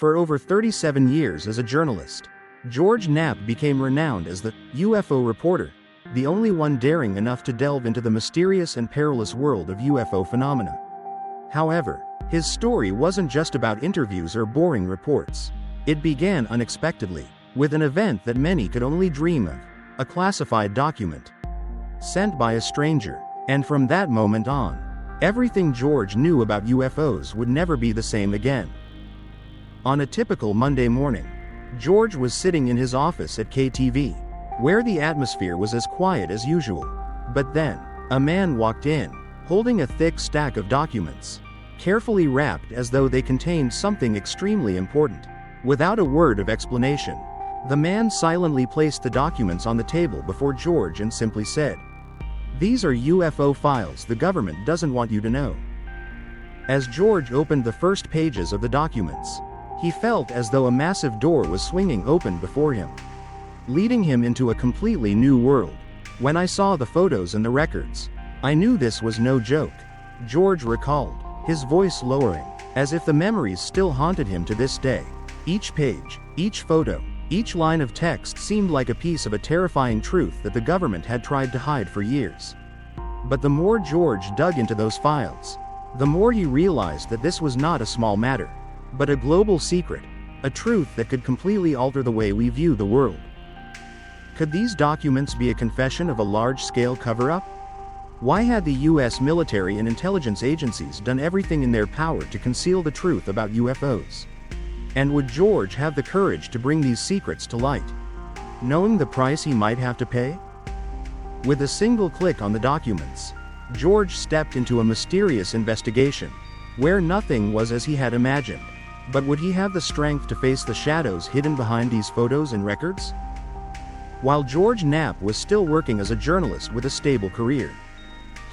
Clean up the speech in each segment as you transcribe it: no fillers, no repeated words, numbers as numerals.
For over 37 years as a journalist, George Knapp became renowned as the UFO Reporter, the only one daring enough to delve into the mysterious and perilous world of UFO phenomena. However, his story wasn't just about interviews or boring reports. It began unexpectedly, with an event that many could only dream of, a classified document sent by a stranger. And from that moment on, everything George knew about UFOs would never be the same again. On a typical Monday morning, George was sitting in his office at KTV, where the atmosphere was as quiet as usual. But then, a man walked in, holding a thick stack of documents, carefully wrapped as though they contained something extremely important. Without a word of explanation, the man silently placed the documents on the table before George and simply said, "These are UFO files the government doesn't want you to know." As George opened the first pages of the documents, he felt as though a massive door was swinging open before him, leading him into a completely new world. "When I saw the photos and the records, I knew this was no joke," George recalled, his voice lowering, as if the memories still haunted him to this day. Each page, each photo, each line of text seemed like a piece of a terrifying truth that the government had tried to hide for years. But the more George dug into those files, the more he realized that this was not a small matter, but a global secret, a truth that could completely alter the way we view the world. Could these documents be a confession of a large-scale cover-up? Why had the US military and intelligence agencies done everything in their power to conceal the truth about UFOs? And would George have the courage to bring these secrets to light, knowing the price he might have to pay? With a single click on the documents, George stepped into a mysterious investigation, where nothing was as he had imagined. But would he have the strength to face the shadows hidden behind these photos and records? While George Knapp was still working as a journalist with a stable career,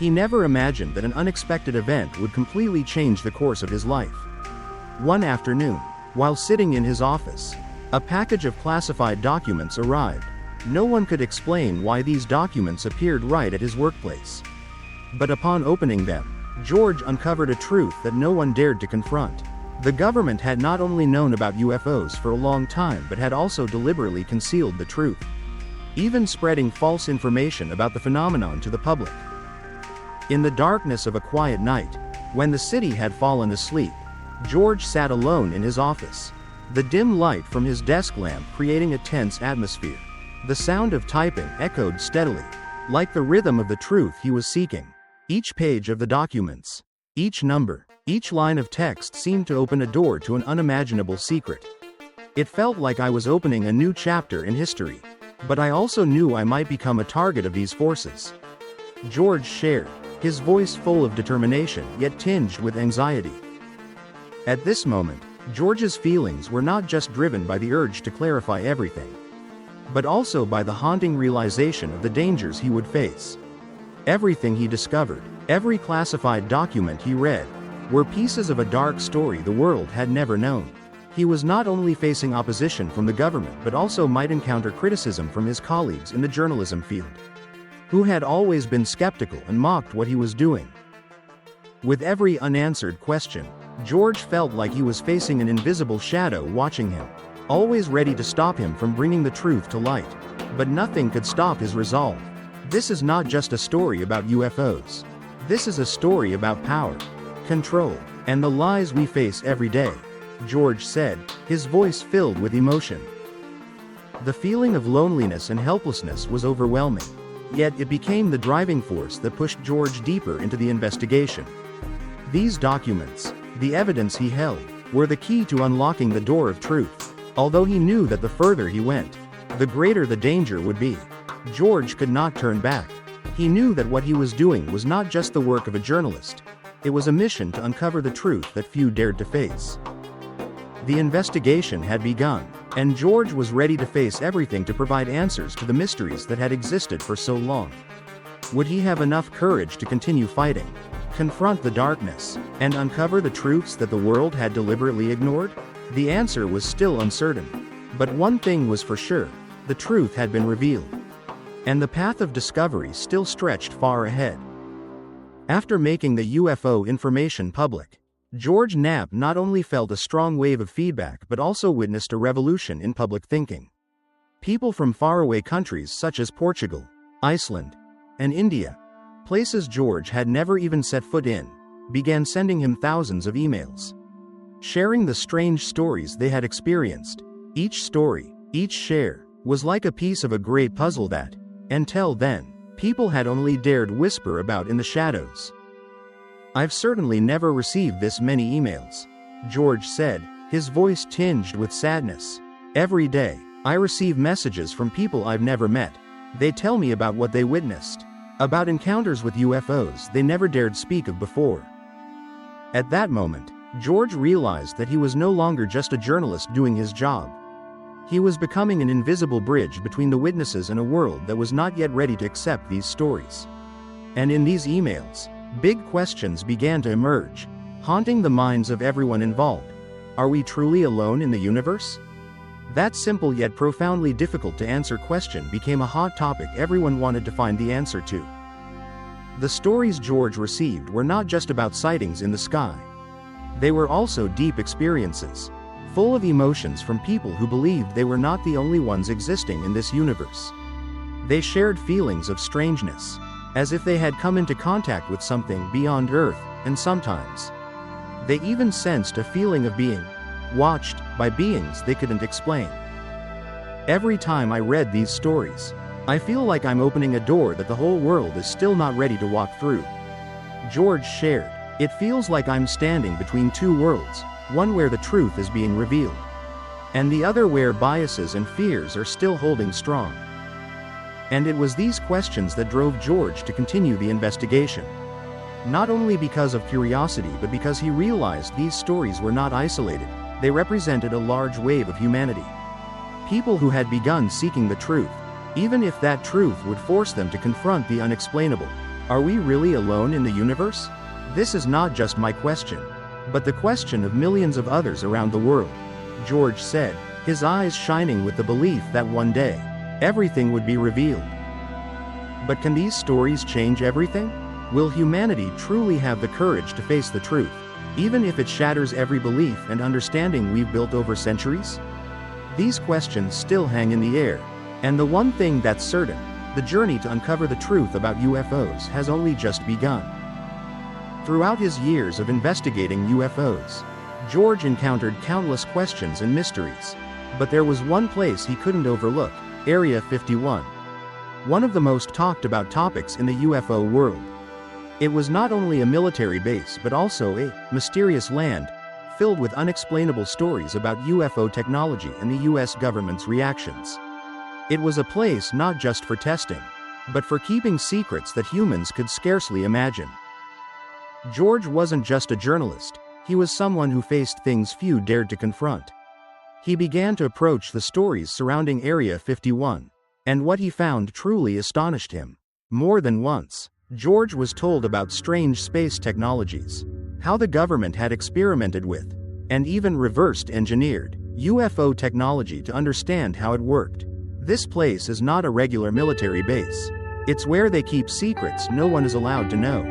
he never imagined that an unexpected event would completely change the course of his life. One afternoon, while sitting in his office, a package of classified documents arrived. No one could explain why these documents appeared right at his workplace. But upon opening them, George uncovered a truth that no one dared to confront. The government had not only known about UFOs for a long time but had also deliberately concealed the truth, even spreading false information about the phenomenon to the public. In the darkness of a quiet night, when the city had fallen asleep, George sat alone in his office, the dim light from his desk lamp creating a tense atmosphere. The sound of typing echoed steadily, like the rhythm of the truth he was seeking. Each page of the documents, each number, each line of text seemed to open a door to an unimaginable secret. It felt like I was opening a new chapter in history, but I also knew I might become a target of these forces. George shared, his voice full of determination yet tinged with anxiety. At this moment, George's feelings were not just driven by the urge to clarify everything, but also by the haunting realization of the dangers he would face. Everything he discovered, every classified document he read, were pieces of a dark story the world had never known. He was not only facing opposition from the government but also might encounter criticism from his colleagues in the journalism field, who had always been skeptical and mocked what he was doing. With every unanswered question, George felt like he was facing an invisible shadow watching him, always ready to stop him from bringing the truth to light. But nothing could stop his resolve. This is not just a story about UFOs. This is a story about power, control, and the lies we face every day, George said, his voice filled with emotion. The feeling of loneliness and helplessness was overwhelming, yet it became the driving force that pushed George deeper into the investigation. These documents, the evidence he held, were the key to unlocking the door of truth. Although he knew that the further he went, the greater the danger would be, George could not turn back. He knew that what he was doing was not just the work of a journalist. It was a mission to uncover the truth that few dared to face. The investigation had begun, and George was ready to face everything to provide answers to the mysteries that had existed for so long. Would he have enough courage to continue fighting, confront the darkness, and uncover the truths that the world had deliberately ignored? The answer was still uncertain. But one thing was for sure, the truth had been revealed, and the path of discovery still stretched far ahead. After making the UFO information public, George Knapp not only felt a strong wave of feedback but also witnessed a revolution in public thinking. People from faraway countries such as Portugal, Iceland, and India, places George had never even set foot in, began sending him thousands of emails, sharing the strange stories they had experienced. Each story, each share, was like a piece of a great puzzle that, until then, people had only dared whisper about in the shadows. "I've certainly never received this many emails," George said, his voice tinged with sadness. "Every day, I receive messages from people I've never met. They tell me about what they witnessed, about encounters with UFOs they never dared speak of before." At that moment, George realized that he was no longer just a journalist doing his job. He was becoming an invisible bridge between the witnesses and a world that was not yet ready to accept these stories. And in these emails, big questions began to emerge, haunting the minds of everyone involved. Are we truly alone in the universe? That simple yet profoundly difficult to answer question became a hot topic everyone wanted to find the answer to. The stories George received were not just about sightings in the sky. They were also deep experiences, full of emotions from people who believed they were not the only ones existing in this universe. They shared feelings of strangeness, as if they had come into contact with something beyond Earth, and sometimes they even sensed a feeling of being watched by beings they couldn't explain. Every time I read these stories, I feel like I'm opening a door that the whole world is still not ready to walk through, George shared. "It feels like I'm standing between two worlds, one where the truth is being revealed, and the other where biases and fears are still holding strong." And it was these questions that drove George to continue the investigation. Not only because of curiosity but because he realized these stories were not isolated, they represented a large wave of humanity. People who had begun seeking the truth, even if that truth would force them to confront the unexplainable. Are we really alone in the universe? This is not just my question, but the question of millions of others around the world, George said, his eyes shining with the belief that one day, everything would be revealed. But can these stories change everything? Will humanity truly have the courage to face the truth, even if it shatters every belief and understanding we've built over centuries? These questions still hang in the air, and the one thing that's certain, the journey to uncover the truth about UFOs has only just begun. Throughout his years of investigating UFOs, George encountered countless questions and mysteries. But there was one place he couldn't overlook: Area 51. One of the most talked about topics in the UFO world. It was not only a military base but also a mysterious land, filled with unexplainable stories about UFO technology and the US government's reactions. It was a place not just for testing, but for keeping secrets that humans could scarcely imagine. George wasn't just a journalist, he was someone who faced things few dared to confront. He began to approach the stories surrounding Area 51, and what he found truly astonished him. More than once, George was told about strange space technologies, how the government had experimented with, and even reversed engineered, UFO technology to understand how it worked. This place is not a regular military base. It's where they keep secrets no one is allowed to know,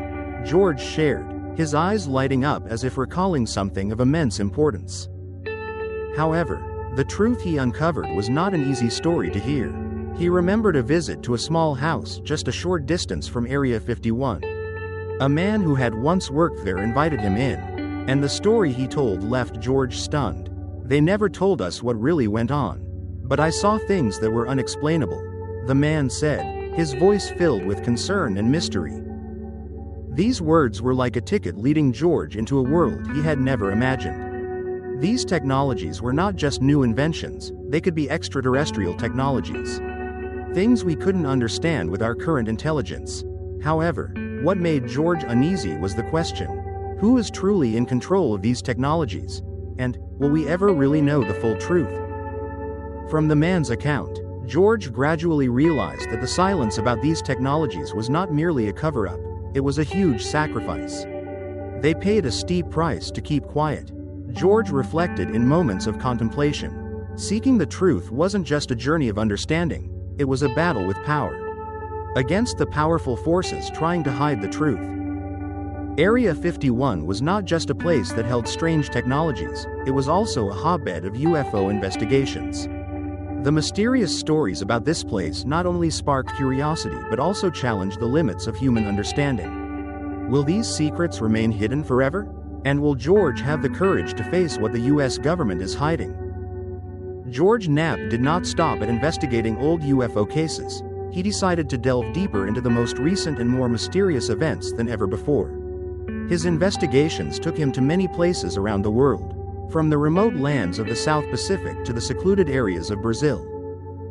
George shared, his eyes lighting up as if recalling something of immense importance. However, the truth he uncovered was not an easy story to hear. He remembered a visit to a small house just a short distance from Area 51. A man who had once worked there invited him in, and the story he told left George stunned. "They never told us what really went on, but I saw things that were unexplainable," the man said, his voice filled with concern and mystery. These words were like a ticket leading George into a world he had never imagined. These technologies were not just new inventions, they could be extraterrestrial technologies. Things we couldn't understand with our current intelligence. However, what made George uneasy was the question: who is truly in control of these technologies? And, will we ever really know the full truth? From the man's account, George gradually realized that the silence about these technologies was not merely a cover-up, it was a huge sacrifice. They paid a steep price to keep quiet. George reflected in moments of contemplation. Seeking the truth wasn't just a journey of understanding, it was a battle with power. Against the powerful forces trying to hide the truth. Area 51 was not just a place that held strange technologies, it was also a hotbed of UFO investigations. The mysterious stories about this place not only sparked curiosity but also challenged the limits of human understanding. Will these secrets remain hidden forever? And will George have the courage to face what the US government is hiding? George Knapp did not stop at investigating old UFO cases. He decided to delve deeper into the most recent and more mysterious events than ever before. His investigations took him to many places around the world, from the remote lands of the South Pacific to the secluded areas of Brazil,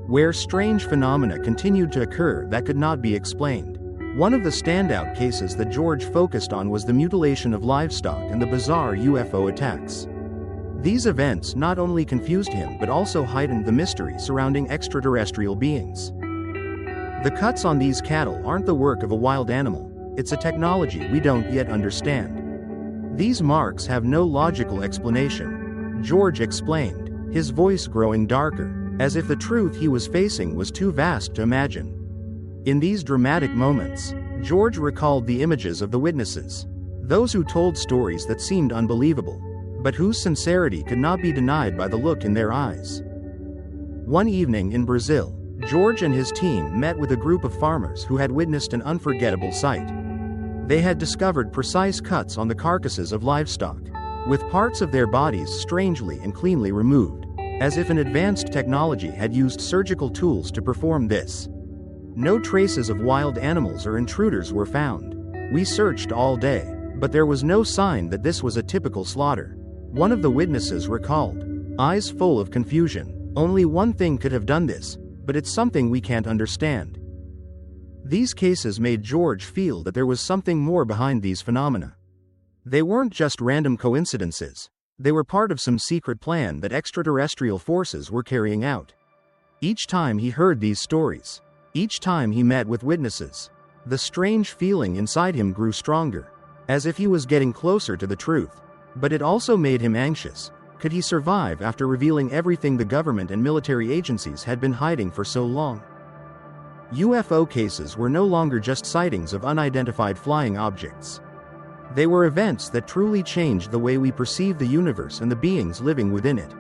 where strange phenomena continued to occur that could not be explained. One of the standout cases that George focused on was the mutilation of livestock and the bizarre UFO attacks. These events not only confused him but also heightened the mystery surrounding extraterrestrial beings. The cuts on these cattle aren't the work of a wild animal. It's a technology we don't yet understand. These marks have no logical explanation, George explained, his voice growing darker, as if the truth he was facing was too vast to imagine. In these dramatic moments, George recalled the images of the witnesses, those who told stories that seemed unbelievable, but whose sincerity could not be denied by the look in their eyes. One evening in Brazil, George and his team met with a group of farmers who had witnessed an unforgettable sight. They had discovered precise cuts on the carcasses of livestock, with parts of their bodies strangely and cleanly removed, as if an advanced technology had used surgical tools to perform this. No traces of wild animals or intruders were found. We searched all day, but there was no sign that this was a typical slaughter. One of the witnesses recalled, eyes full of confusion. Only one thing could have done this, but it's something we can't understand. These cases made George feel that there was something more behind these phenomena. They weren't just random coincidences. They were part of some secret plan that extraterrestrial forces were carrying out. Each time he heard these stories, each time he met with witnesses, the strange feeling inside him grew stronger, as if he was getting closer to the truth. But it also made him anxious. Could he survive after revealing everything the government and military agencies had been hiding for so long? UFO cases were no longer just sightings of unidentified flying objects. They were events that truly changed the way we perceive the universe and the beings living within it.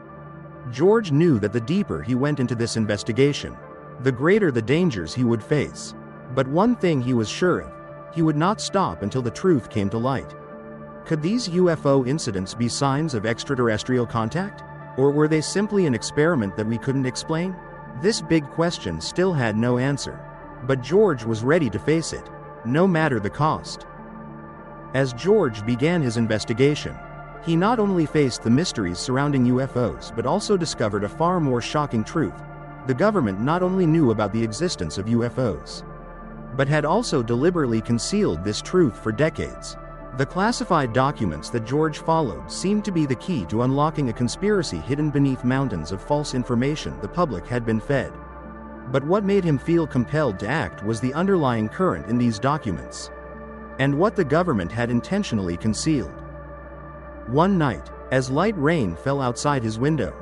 George knew that the deeper he went into this investigation, the greater the dangers he would face. But one thing he was sure of, he would not stop until the truth came to light. Could these UFO incidents be signs of extraterrestrial contact? Or were they simply an experiment that we couldn't explain? This big question still had no answer. But George was ready to face it, no matter the cost. As George began his investigation, he not only faced the mysteries surrounding UFOs but also discovered a far more shocking truth. The government not only knew about the existence of UFOs, but had also deliberately concealed this truth for decades. The classified documents that George followed seemed to be the key to unlocking a conspiracy hidden beneath mountains of false information the public had been fed. But what made him feel compelled to act was the underlying current in these documents, and what the government had intentionally concealed. One night, as light rain fell outside his window,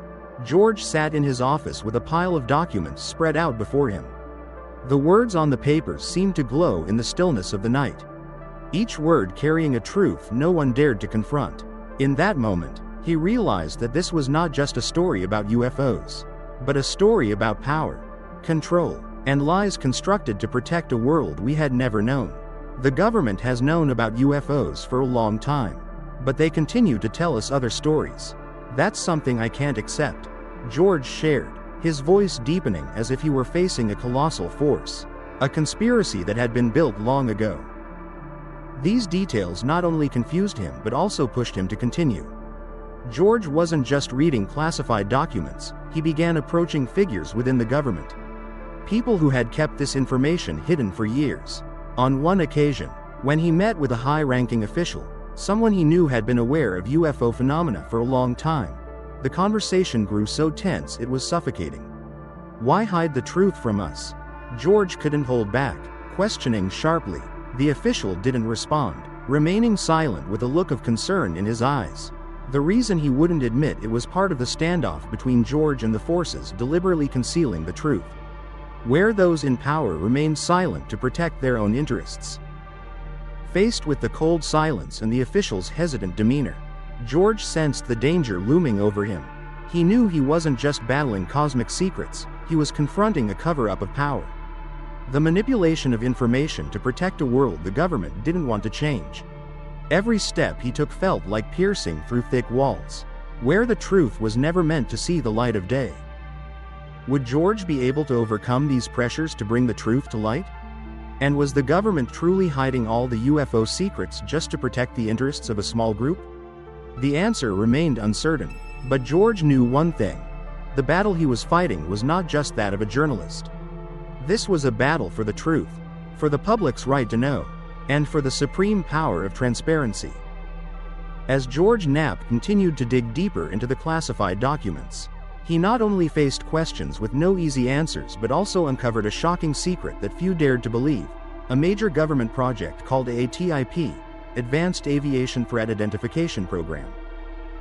George sat in his office with a pile of documents spread out before him. The words on the papers seemed to glow in the stillness of the night, each word carrying a truth no one dared to confront. In that moment, he realized that this was not just a story about UFOs, but a story about power, control, and lies constructed to protect a world we had never known. The government has known about UFOs for a long time, but they continue to tell us other stories. That's something I can't accept, George shared, his voice deepening as if he were facing a colossal force, a conspiracy that had been built long ago. These details not only confused him but also pushed him to continue. George wasn't just reading classified documents, he began approaching figures within the government. People who had kept this information hidden for years. On one occasion, when he met with a high-ranking official, someone he knew had been aware of UFO phenomena for a long time, the conversation grew so tense it was suffocating. Why hide the truth from us? George couldn't hold back, questioning sharply. The official didn't respond, remaining silent with a look of concern in his eyes. The reason he wouldn't admit it was part of the standoff between George and the forces deliberately concealing the truth, where those in power remained silent to protect their own interests. Faced with the cold silence and the official's hesitant demeanor, George sensed the danger looming over him. He knew he wasn't just battling cosmic secrets, he was confronting a cover-up of power. The manipulation of information to protect a world the government didn't want to change. Every step he took felt like piercing through thick walls, where the truth was never meant to see the light of day. Would George be able to overcome these pressures to bring the truth to light? And was the government truly hiding all the UFO secrets just to protect the interests of a small group? The answer remained uncertain, but George knew one thing. The battle he was fighting was not just that of a journalist. This was a battle for the truth, for the public's right to know, and for the supreme power of transparency. As George Knapp continued to dig deeper into the classified documents, he not only faced questions with no easy answers but also uncovered a shocking secret that few dared to believe: a major government project called ATIP, Advanced Aviation Threat Identification Program,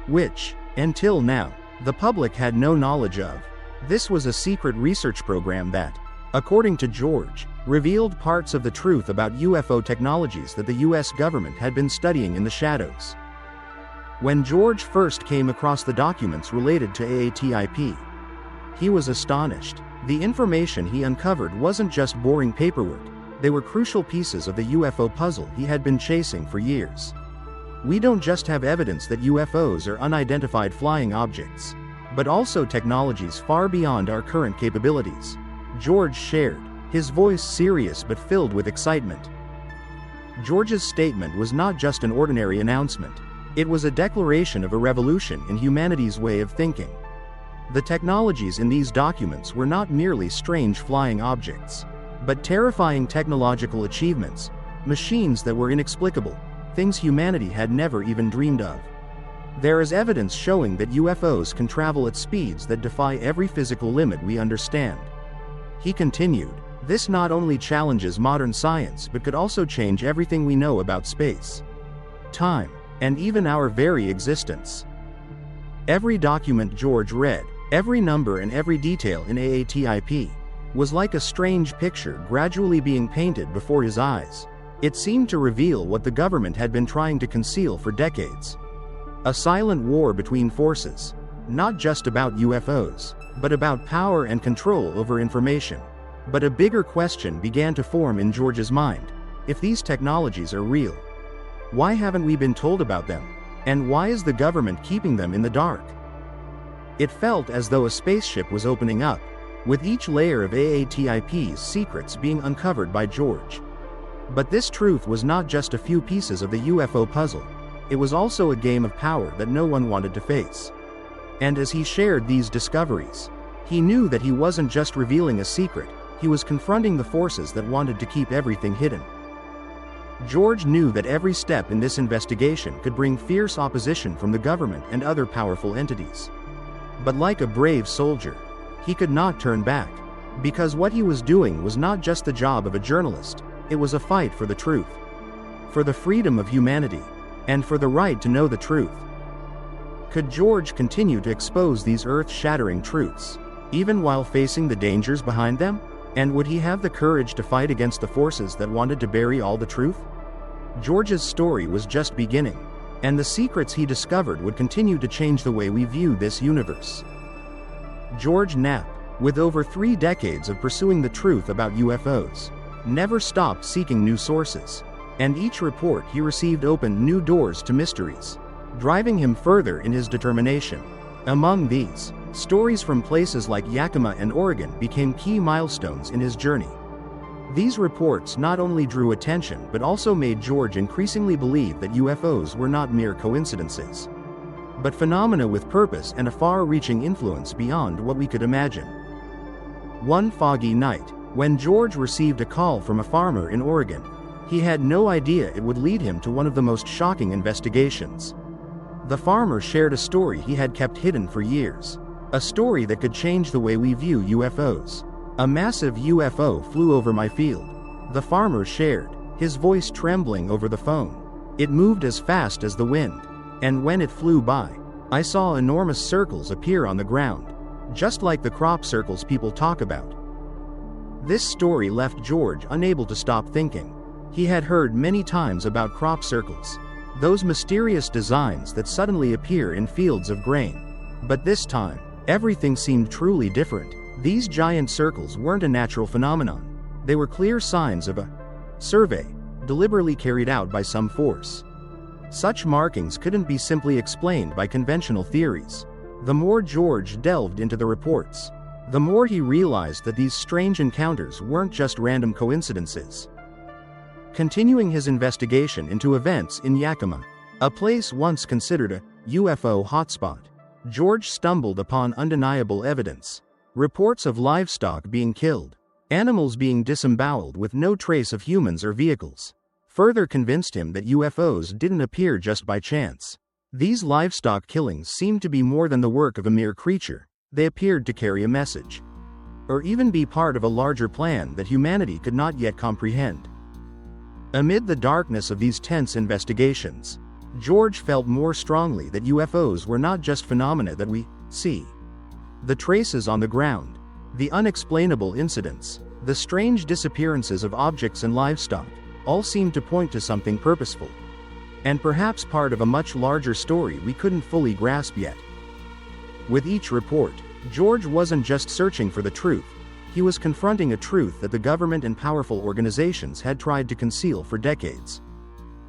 which, until now, the public had no knowledge of. This was a secret research program that, according to George, revealed parts of the truth about UFO technologies that the US government had been studying in the shadows. When George first came across the documents related to AATIP, he was astonished. The information he uncovered wasn't just boring paperwork, they were crucial pieces of the UFO puzzle he had been chasing for years. We don't just have evidence that UFOs are unidentified flying objects, but also technologies far beyond our current capabilities, George shared, his voice serious but filled with excitement. George's statement was not just an ordinary announcement. It was a declaration of a revolution in humanity's way of thinking. The technologies in these documents were not merely strange flying objects, but terrifying technological achievements, machines that were inexplicable, things humanity had never even dreamed of. There is evidence showing that UFOs can travel at speeds that defy every physical limit we understand. He continued, this not only challenges modern science but could also change everything we know about space, time, and even our very existence. Every document George read, every number and every detail in AATIP, was like a strange picture gradually being painted before his eyes. It seemed to reveal what the government had been trying to conceal for decades. A silent war between forces, not just about UFOs, but about power and control over information. But a bigger question began to form in George's mind. If these technologies are real, why haven't we been told about them? And why is the government keeping them in the dark? It felt as though a spaceship was opening up, with each layer of AATIP's secrets being uncovered by George. But this truth was not just a few pieces of the UFO puzzle, it was also a game of power that no one wanted to face. And as he shared these discoveries, he knew that he wasn't just revealing a secret, he was confronting the forces that wanted to keep everything hidden. George knew that every step in this investigation could bring fierce opposition from the government and other powerful entities. But like a brave soldier, he could not turn back, because what he was doing was not just the job of a journalist, it was a fight for the truth, for the freedom of humanity, and for the right to know the truth. Could George continue to expose these earth-shattering truths, even while facing the dangers behind them? And would he have the courage to fight against the forces that wanted to bury all the truth? George's story was just beginning, and the secrets he discovered would continue to change the way we view this universe. George Knapp, with over 3 decades of pursuing the truth about UFOs, never stopped seeking new sources, and each report he received opened new doors to mysteries, driving him further in his determination. Among these, stories from places like Yakima and Oregon became key milestones in his journey. These reports not only drew attention but also made George increasingly believe that UFOs were not mere coincidences, but phenomena with purpose and a far-reaching influence beyond what we could imagine. One foggy night, when George received a call from a farmer in Oregon, he had no idea it would lead him to one of the most shocking investigations. The farmer shared a story he had kept hidden for years, a story that could change the way we view UFOs. A massive UFO flew over my field, the farmer shared, his voice trembling over the phone. It moved as fast as the wind, and when it flew by, I saw enormous circles appear on the ground, just like the crop circles people talk about. This story left George unable to stop thinking. He had heard many times about crop circles, those mysterious designs that suddenly appear in fields of grain. But this time, everything seemed truly different. These giant circles weren't a natural phenomenon. They were clear signs of a survey, deliberately carried out by some force. Such markings couldn't be simply explained by conventional theories. The more George delved into the reports, the more he realized that these strange encounters weren't just random coincidences. Continuing his investigation into events in Yakima, a place once considered a UFO hotspot, George stumbled upon undeniable evidence. Reports of livestock being killed, animals being disemboweled with no trace of humans or vehicles, further convinced him that UFOs didn't appear just by chance. These livestock killings seemed to be more than the work of a mere creature. They appeared to carry a message, or even be part of a larger plan that humanity could not yet comprehend. Amid the darkness of these tense investigations, George felt more strongly that UFOs were not just phenomena that we see. The traces on the ground, the unexplainable incidents, the strange disappearances of objects and livestock, all seemed to point to something purposeful, and perhaps part of a much larger story we couldn't fully grasp yet. With each report, George wasn't just searching for the truth, he was confronting a truth that the government and powerful organizations had tried to conceal for decades.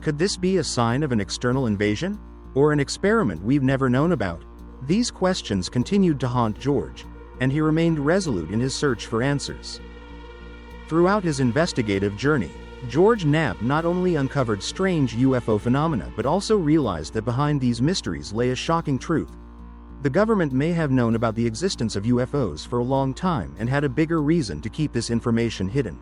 Could this be a sign of an external invasion? Or an experiment we've never known about? These questions continued to haunt George, and he remained resolute in his search for answers. Throughout his investigative journey, George Knapp not only uncovered strange UFO phenomena but also realized that behind these mysteries lay a shocking truth. The government may have known about the existence of UFOs for a long time and had a bigger reason to keep this information hidden.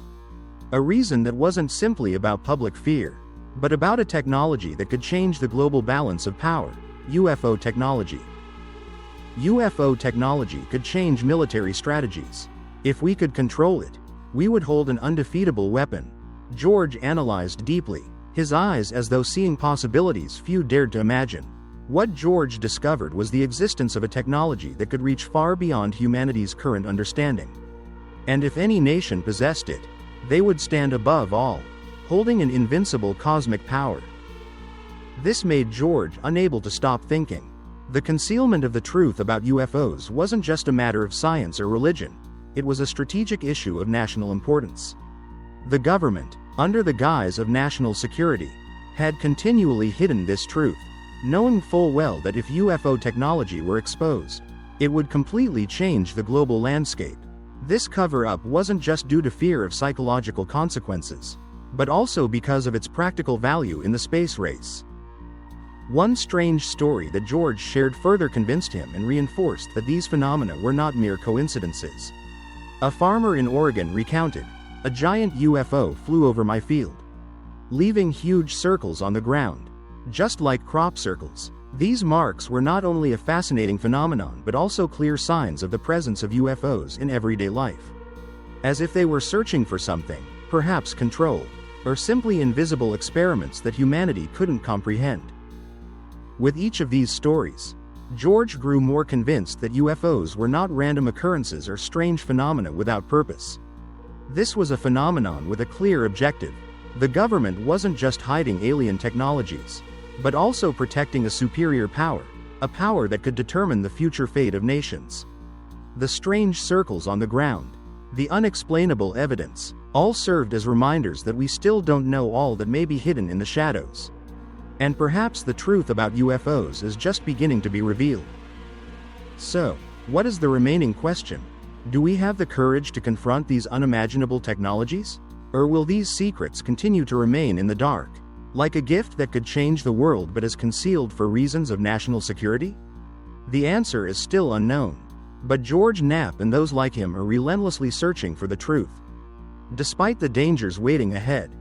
A reason that wasn't simply about public fear, but about a technology that could change the global balance of power: UFO technology. UFO technology could change military strategies. If we could control it, we would hold an undefeatable weapon. George analyzed deeply, his eyes as though seeing possibilities few dared to imagine. What George discovered was the existence of a technology that could reach far beyond humanity's current understanding. And if any nation possessed it, they would stand above all, holding an invincible cosmic power. This made George unable to stop thinking. The concealment of the truth about UFOs wasn't just a matter of science or religion, it was a strategic issue of national importance. The government, under the guise of national security, had continually hidden this truth, knowing full well that if UFO technology were exposed, it would completely change the global landscape. This cover-up wasn't just due to fear of psychological consequences, but also because of its practical value in the space race. One strange story that George shared further convinced him and reinforced that these phenomena were not mere coincidences. A farmer in Oregon recounted, "A giant UFO flew over my field, leaving huge circles on the ground, just like crop circles." These marks were not only a fascinating phenomenon but also clear signs of the presence of UFOs in everyday life. As if they were searching for something, perhaps control, or simply invisible experiments that humanity couldn't comprehend. With each of these stories, George grew more convinced that UFOs were not random occurrences or strange phenomena without purpose. This was a phenomenon with a clear objective. The government wasn't just hiding alien technologies, but also protecting a superior power, a power that could determine the future fate of nations. The strange circles on the ground, the unexplainable evidence, all served as reminders that we still don't know all that may be hidden in the shadows. And perhaps the truth about UFOs is just beginning to be revealed. So, what is the remaining question? Do we have the courage to confront these unimaginable technologies? Or will these secrets continue to remain in the dark, like a gift that could change the world but is concealed for reasons of national security? The answer is still unknown, but George Knapp and those like him are relentlessly searching for the truth. Despite the dangers waiting ahead,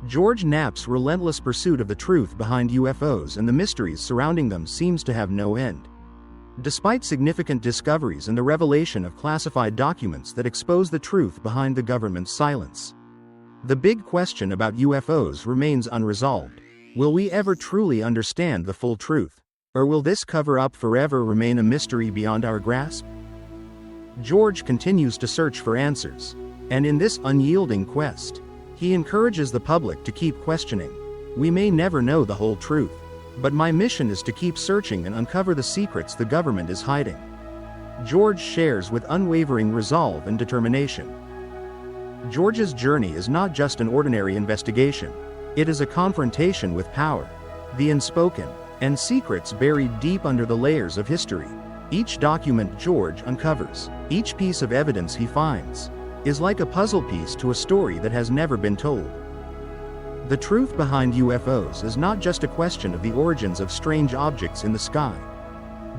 George Knapp's relentless pursuit of the truth behind UFOs and the mysteries surrounding them seems to have no end. Despite significant discoveries and the revelation of classified documents that expose the truth behind the government's silence, the big question about UFOs remains unresolved. Will we ever truly understand the full truth? Or will this cover-up forever remain a mystery beyond our grasp? George continues to search for answers, and in this unyielding quest, He encourages the public to keep questioning. We may never know the whole truth, but my mission is to keep searching and uncover the secrets the government is hiding. George shares with unwavering resolve and determination. George's journey is not just an ordinary investigation. It is a confrontation with power, the unspoken, and secrets buried deep under the layers of history. Each document George uncovers, each piece of evidence he finds, is like a puzzle piece to a story that has never been told. The truth behind UFOs is not just a question of the origins of strange objects in the sky,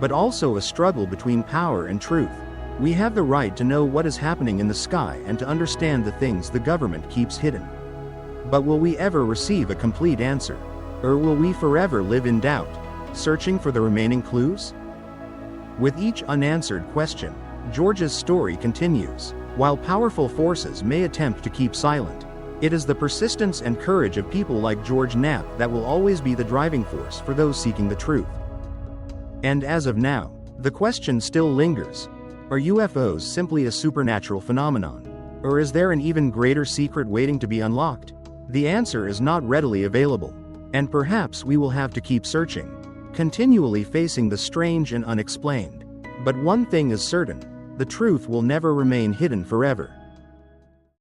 but also a struggle between power and truth. We have the right to know what is happening in the sky and to understand the things the government keeps hidden. But will we ever receive a complete answer? Or will we forever live in doubt, searching for the remaining clues? With each unanswered question, George's story continues. While powerful forces may attempt to keep silent, it is the persistence and courage of people like George Knapp that will always be the driving force for those seeking the truth. And as of now, the question still lingers. Are UFOs simply a supernatural phenomenon? Or is there an even greater secret waiting to be unlocked? The answer is not readily available, and perhaps we will have to keep searching, continually facing the strange and unexplained. But one thing is certain, the truth will never remain hidden forever.